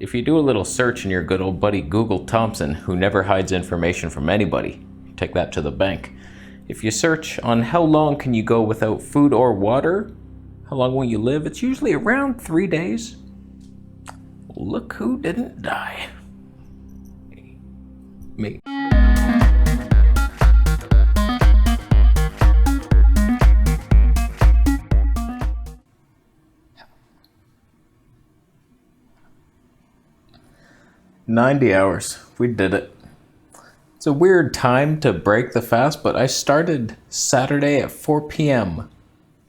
If you do a little search in your good old buddy Google Thompson, who never hides information from anybody, take that to the bank. If you search on how long can you go without food or water, how long will you live, it's usually around 3 days. Look who didn't die. Me. $90. We did it. It's a weird time to break the fast, but I started Saturday at 4 p.m.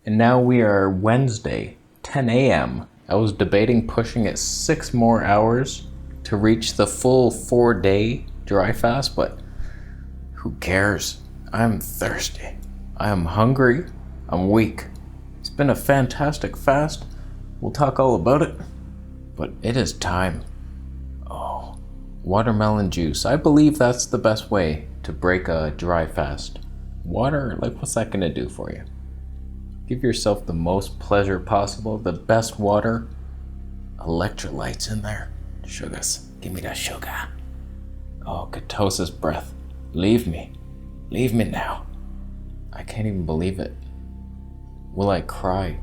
and now we are Wednesday, 10 a.m. I was debating pushing it 6 more hours to reach the full 4-day dry fast, but who cares? I'm thirsty. I am hungry. I'm weak. It's been a fantastic fast. We'll talk all about it, but it is time. Oh, watermelon juice. I believe that's the best way to break a dry fast. Water, like what's that gonna do for you? Give yourself the most pleasure possible, the best water. Electrolytes in there. Sugars. Give me that sugar. Oh, ketosis breath. Leave me. Leave me now. I can't even believe it. Will I cry?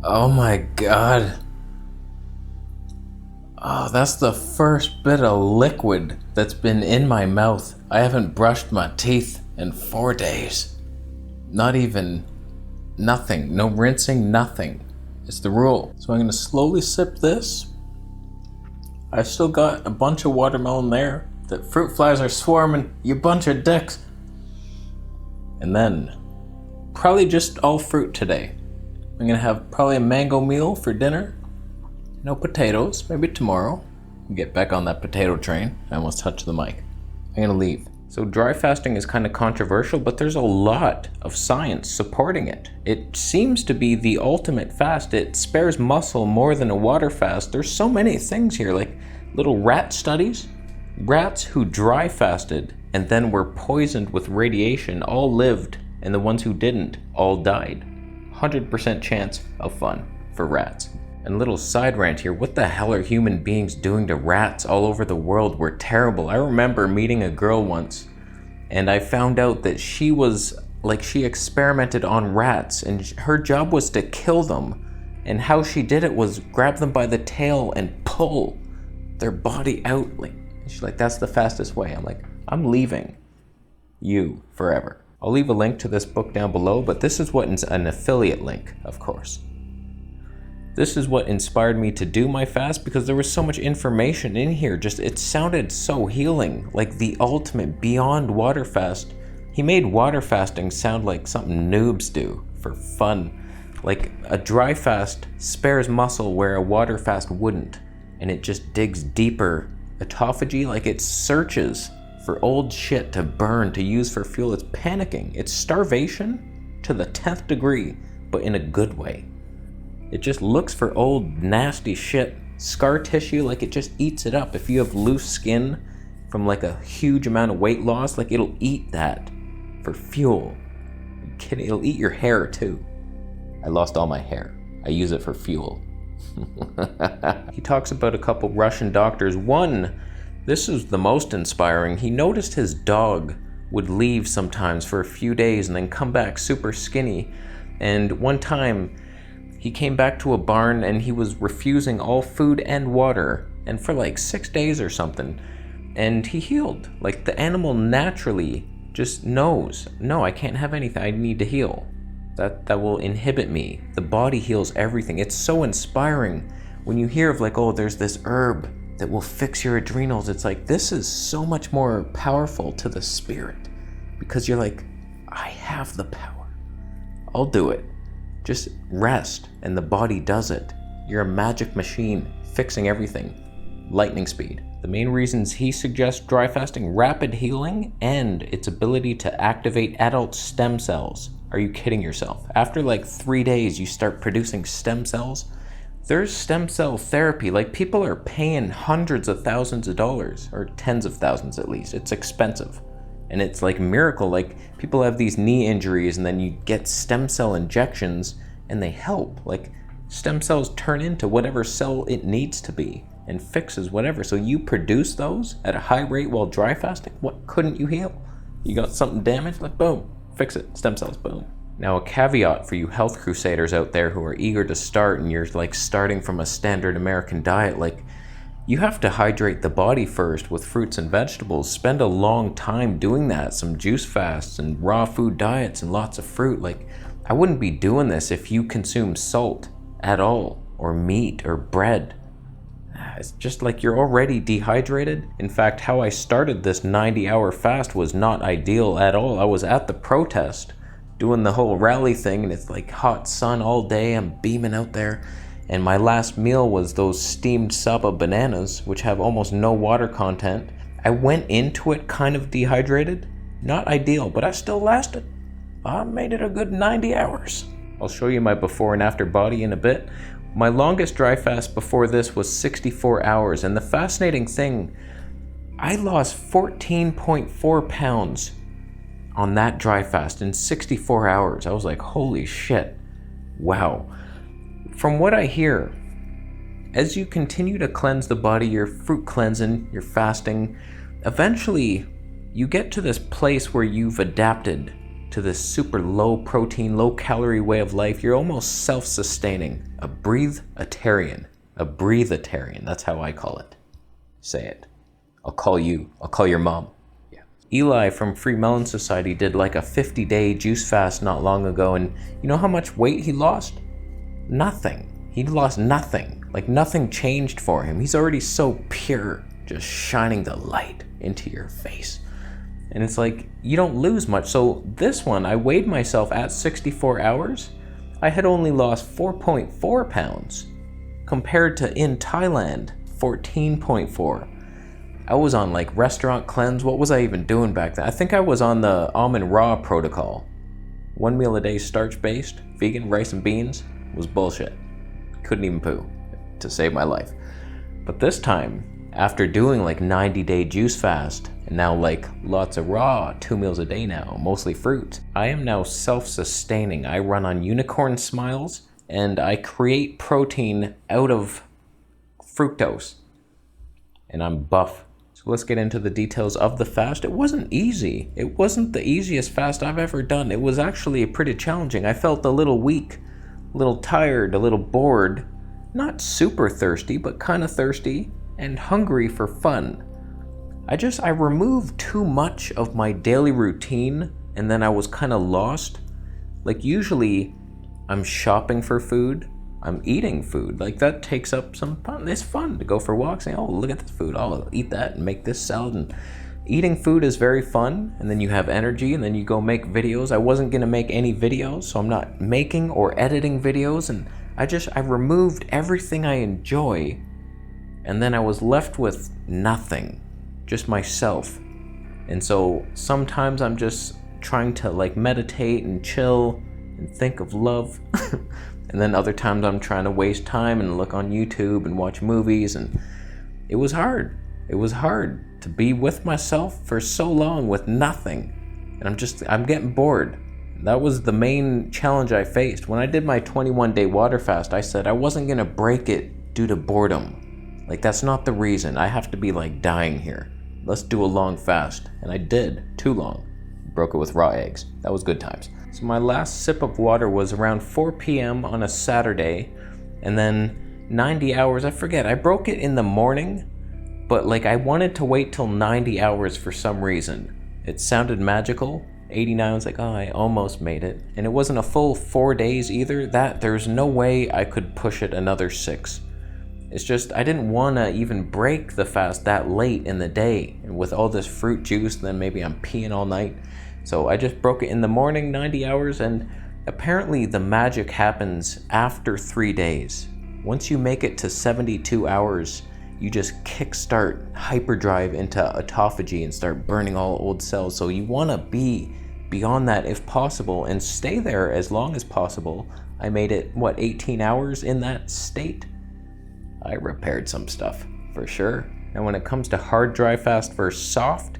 Oh my God. Oh, that's the first bit of liquid that's been in my mouth. I haven't brushed my teeth in 4 days. Not even nothing. No rinsing, nothing. It's the rule. So I'm gonna slowly sip this. I still got a bunch of watermelon there. The fruit flies are swarming, you bunch of dicks. And then, probably just all fruit today. I'm gonna have probably a mango meal for dinner. No potatoes, maybe tomorrow. Get back on that potato train. I almost touched the mic. I'm gonna leave. So dry fasting is kind of controversial, but there's a lot of science supporting it. It seems to be the ultimate fast. It spares muscle more than a water fast. There's so many things here, like little rat studies. Rats who dry fasted and then were poisoned with radiation all lived, and the ones who didn't all died. 100% chance of fun for rats. And little side rant here, what the hell are human beings doing to rats all over the world? We're terrible. I remember meeting a girl once and I found out that she experimented on rats and her job was to kill them. And how she did it was grab them by the tail and pull their body out. She's like, that's the fastest way. I'm like, I'm leaving you forever. I'll leave a link to this book down below, but this is what an affiliate link, of course. This is what inspired me to do my fast because there was so much information in here. Just, it sounded so healing, like the ultimate beyond water fast. He made water fasting sound like something noobs do for fun. Like a dry fast spares muscle where a water fast wouldn't. And it just digs deeper. Autophagy, like it searches for old shit to burn, to use for fuel. It's panicking. It's starvation to the 10th degree, but in a good way. It just looks for old nasty shit, scar tissue, like it just eats it up. If you have loose skin from like a huge amount of weight loss, like it'll eat that for fuel. Are you kidding? It'll eat your hair too. I lost all my hair. I use it for fuel. He talks about a couple Russian doctors. One, this is the most inspiring. He noticed his dog would leave sometimes for a few days and then come back super skinny. And one time, he came back to a barn and he was refusing all food and water, and for like 6 days or something, and he healed. Like the animal naturally just knows, no, I can't have anything, I need to heal. That will inhibit me. The body heals everything. It's so inspiring when you hear of like, oh, there's this herb that will fix your adrenals. It's like, this is so much more powerful to the spirit because you're like, I have the power. I'll do it. Just rest, and the body does it. You're a magic machine, fixing everything. Lightning speed. The main reasons he suggests dry fasting: rapid healing and its ability to activate adult stem cells. Are you kidding yourself? After like 3 days, you start producing stem cells? There's stem cell therapy. Like, people are paying hundreds of thousands of dollars, or tens of thousands at least. It's expensive. And it's like a miracle. Like, people have these knee injuries and then you get stem cell injections and they help. Like, stem cells turn into whatever cell it needs to be and fixes whatever. So you produce those at a high rate while dry fasting. What couldn't you heal? You got something damaged? Like, boom, fix it. Stem cells, boom. Now, a caveat for you health crusaders out there who are eager to start and you're like starting from a standard American diet, like, you have to hydrate the body first with fruits and vegetables. Spend a long time doing that. Some juice fasts and raw food diets and lots of fruit. Like, I wouldn't be doing this if you consume salt at all, or meat or bread. It's just like you're already dehydrated. In fact, how I started this 90-hour fast was not ideal at all. I was at the protest doing the whole rally thing, and it's like hot sun all day. I'm beaming out there. And my last meal was those steamed saba bananas, which have almost no water content. I went into it kind of dehydrated. Not ideal, but I still lasted. I made it a good 90 hours. I'll show you my before and after body in a bit. My longest dry fast before this was 64 hours. And the fascinating thing, I lost 14.4 pounds on that dry fast in 64 hours. I was like, holy shit. Wow. From what I hear, as you continue to cleanse the body, your fruit cleansing, your fasting, eventually you get to this place where you've adapted to this super low protein, low calorie way of life. You're almost self-sustaining, a breathe-atarian, that's how I call it. Say it. I'll call your mom. Yeah. Eli from Free Melon Society did like a 50-day juice fast not long ago, and you know how much weight he lost? Nothing. He lost nothing. Like, nothing changed for him. He's already so pure, just shining the light into your face. And it's like, you don't lose much. So this one, I weighed myself at 64 hours. I had only lost 4.4 pounds compared to in Thailand, 14.4. I was on like restaurant cleanse. What was I even doing back then? I think I was on the almond raw protocol. 1 meal a day, starch-based, vegan, rice and beans. Was bullshit. Couldn't even poo to save my life. But this time, after doing like 90-day juice fast, and now like lots of raw, 2 meals a day now, mostly fruit, I am now self-sustaining. I run on unicorn smiles, and I create protein out of fructose. And I'm buff. So let's get into the details of the fast. It wasn't easy. It wasn't the easiest fast I've ever done. It was actually pretty challenging. I felt a little weak, a little tired, a little bored, not super thirsty, but kind of thirsty and hungry for fun. I removed too much of my daily routine, and then I was kind of lost. Like, usually I'm shopping for food, I'm eating food. Like, that takes up some fun. It's fun to go for walks and, oh, look at this food, I'll eat that and make this salad. And eating food is very fun, and then you have energy, and then you go make videos. I wasn't gonna make any videos, so I'm not making or editing videos, and I removed everything I enjoy, and then I was left with nothing, just myself. And so sometimes I'm just trying to like meditate and chill and think of love, and then other times I'm trying to waste time and look on YouTube and watch movies, and it was hard. It was hard to be with myself for so long with nothing. And I'm getting bored. That was the main challenge I faced. When I did my 21-day water fast, I said I wasn't gonna break it due to boredom. Like, that's not the reason. I have to be like dying here. Let's do a long fast. And I did, too long. Broke it with raw eggs. That was good times. So my last sip of water was around 4 p.m. on a Saturday. And then 90 hours, I forget. I broke it in the morning. But like, I wanted to wait till 90 hours for some reason. It sounded magical. 89 was like, oh, I almost made it. And it wasn't a full 4 days either. There's no way I could push it another 6. It's just, I didn't want to even break the fast that late in the day. And with all this fruit juice, then maybe I'm peeing all night. So I just broke it in the morning, 90 hours. And apparently the magic happens after 3 days. Once you make it to 72 hours, you just kickstart hyperdrive into autophagy and start burning all old cells. So you want to be beyond that if possible and stay there as long as possible. I made it, 18 hours in that state? I repaired some stuff, for sure. And when it comes to hard dry fast versus soft,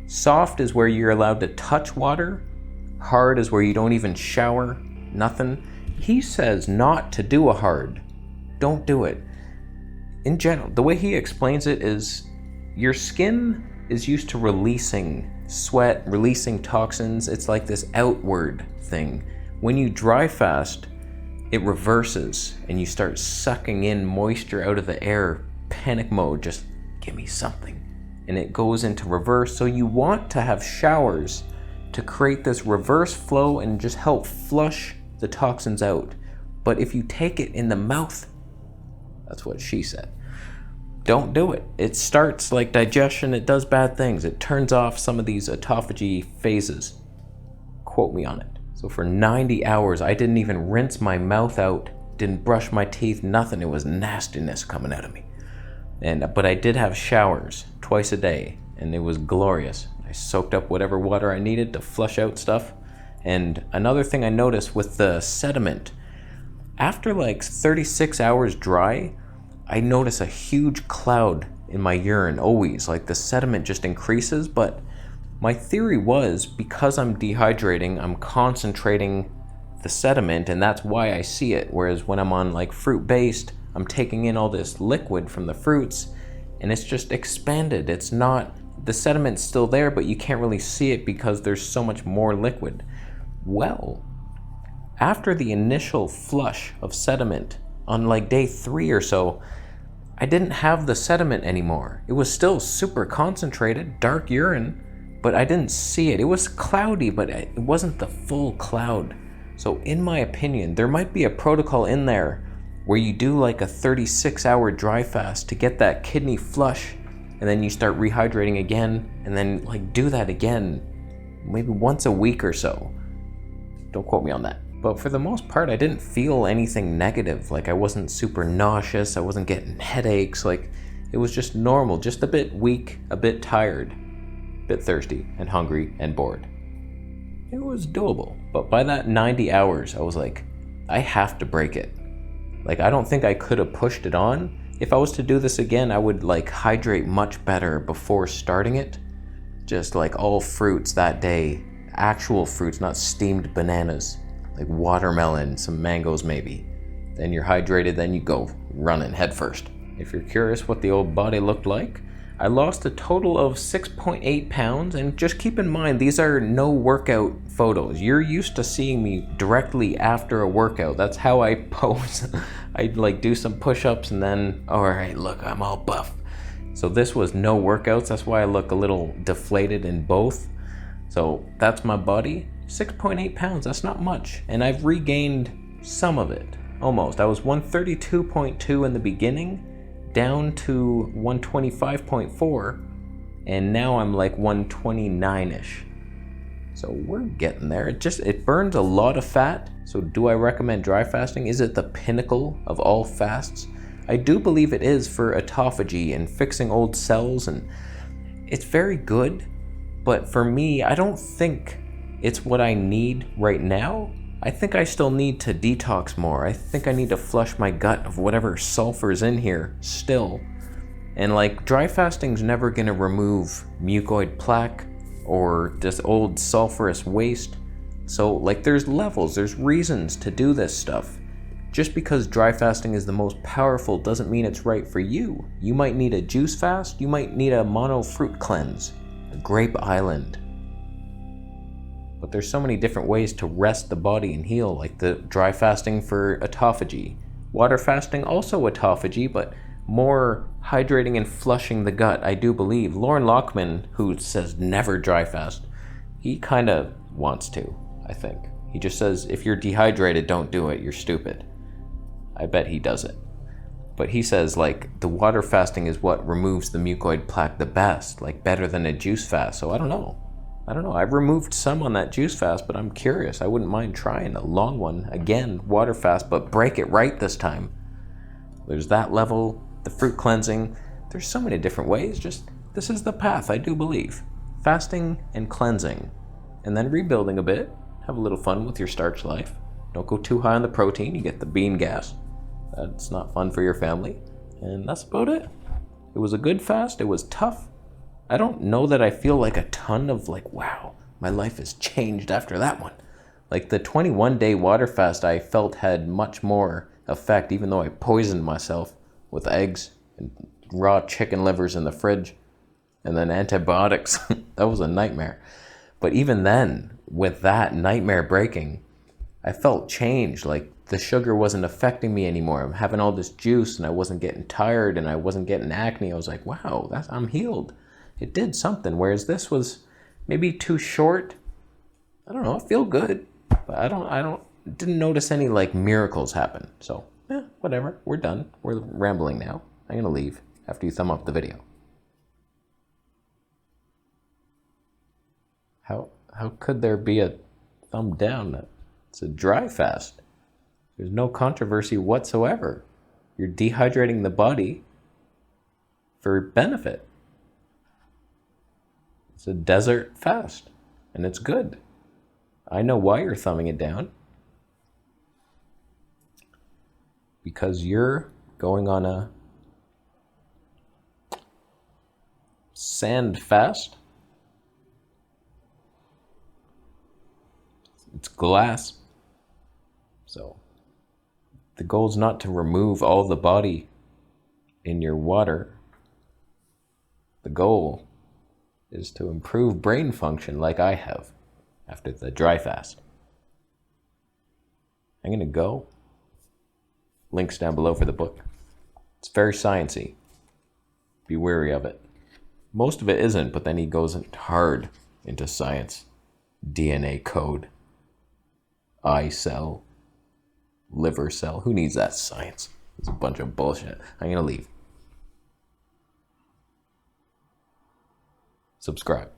soft is where you're allowed to touch water. Hard is where you don't even shower, nothing. He says not to do a hard. Don't do it. In general, the way he explains it is your skin is used to releasing sweat, releasing toxins. It's like this outward thing. When you dry fast, it reverses and you start sucking in moisture out of the air. Panic mode, just give me something. And it goes into reverse. So you want to have showers to create this reverse flow and just help flush the toxins out. But if you take it in the mouth, that's what she said, don't do it. It starts like digestion, it does bad things. It turns off some of these autophagy phases. Quote me on it. So for 90 hours, I didn't even rinse my mouth out, didn't brush my teeth, nothing. It was nastiness coming out of me. But I did have showers twice a day, and it was glorious. I soaked up whatever water I needed to flush out stuff. And another thing I noticed with the sediment, after like 36 hours dry, I notice a huge cloud in my urine always. Like the sediment just increases, but my theory was because I'm dehydrating, I'm concentrating the sediment, and that's why I see it. Whereas when I'm on like fruit-based, I'm taking in all this liquid from the fruits and it's just expanded. It's not, the sediment's still there, but you can't really see it because there's so much more liquid. Well, after the initial flush of sediment on like day 3 or so, I didn't have the sediment anymore. It was still super concentrated, dark urine, but I didn't see it. It was cloudy, but it wasn't the full cloud. So in my opinion, there might be a protocol in there where you do like a 36-hour dry fast to get that kidney flush, and then you start rehydrating again, and then like do that again, maybe once a week or so. Don't quote me on that. But for the most part, I didn't feel anything negative. Like I wasn't super nauseous, I wasn't getting headaches, like it was just normal, just a bit weak, a bit tired, a bit thirsty and hungry and bored. It was doable. But by that 90 hours, I was like, I have to break it. Like I don't think I could have pushed it on. If I was to do this again, I would like hydrate much better before starting it. Just like all fruits that day, actual fruits, not steamed bananas. Like watermelon, some mangoes maybe. Then you're hydrated, then you go running head first. If you're curious what the old body looked like, I lost a total of 6.8 pounds, and just keep in mind, these are no workout photos. You're used to seeing me directly after a workout. That's how I pose. I'd like do some push-ups and then, all right, look, I'm all buff. So this was no workouts. That's why I look a little deflated in both. So that's my body. 6.8 pounds, that's not much. And I've regained some of it, almost. I was 132.2 in the beginning, down to 125.4, and now I'm like 129-ish. So we're getting there. It burns a lot of fat. So do I recommend dry fasting? Is it the pinnacle of all fasts? I do believe it is for autophagy and fixing old cells, and it's very good. But for me, I don't think it's what I need right now. I think I still need to detox more. I think I need to flush my gut of whatever sulfur's in here still. And like dry fasting's never gonna remove mucoid plaque or this old sulfurous waste. So like there's levels, there's reasons to do this stuff. Just because dry fasting is the most powerful doesn't mean it's right for you. You might need a juice fast, you might need a mono fruit cleanse, a grape island. But there's so many different ways to rest the body and heal, like the dry fasting for autophagy. Water fasting, also autophagy, but more hydrating and flushing the gut, I do believe. Lauren Lockman, who says never dry fast, he kind of wants to, I think. He just says, if you're dehydrated, don't do it, you're stupid. I bet he does it. But he says, like, the water fasting is what removes the mucoid plaque the best, like better than a juice fast, so I don't know. I've removed some on that juice fast, but I'm curious. I wouldn't mind trying a long one. Again, water fast, but break it right this time. There's that level, the fruit cleansing. There's so many different ways. Just, this is the path, I do believe. Fasting and cleansing. And then rebuilding a bit. Have a little fun with your starch life. Don't go too high on the protein, you get the bean gas. That's not fun for your family. And that's about it. It was a good fast. It was tough. I don't know that I feel like a ton of like, wow, my life has changed after that one. Like the 21-day water fast I felt had much more effect, even though I poisoned myself with eggs and raw chicken livers in the fridge and then antibiotics. That was a nightmare. But even then, with that nightmare breaking, I felt change. Like the sugar wasn't affecting me anymore. I'm having all this juice and I wasn't getting tired and I wasn't getting acne. I was like, wow, I'm healed. It did something. Whereas this was maybe too short. I don't know. I feel good, but I didn't notice any like miracles happen. So, whatever. We're done. We're rambling now. I'm going to leave after you thumb up the video. How could there be a thumb down? It's a dry fast. There's no controversy whatsoever. You're dehydrating the body for benefit. It's a desert fast, and it's good. I know why you're thumbing it down. Because you're going on a sand fast. It's glass. So the goal is not to remove all the body in your water. The goal is to improve brain function like I have after the dry fast. I'm going to go. Links down below for the book. It's very sciencey. Be wary of it. Most of it isn't, but then he goes hard into science. DNA code. Eye cell. Liver cell. Who needs that science? It's a bunch of bullshit. I'm going to leave. Subscribe.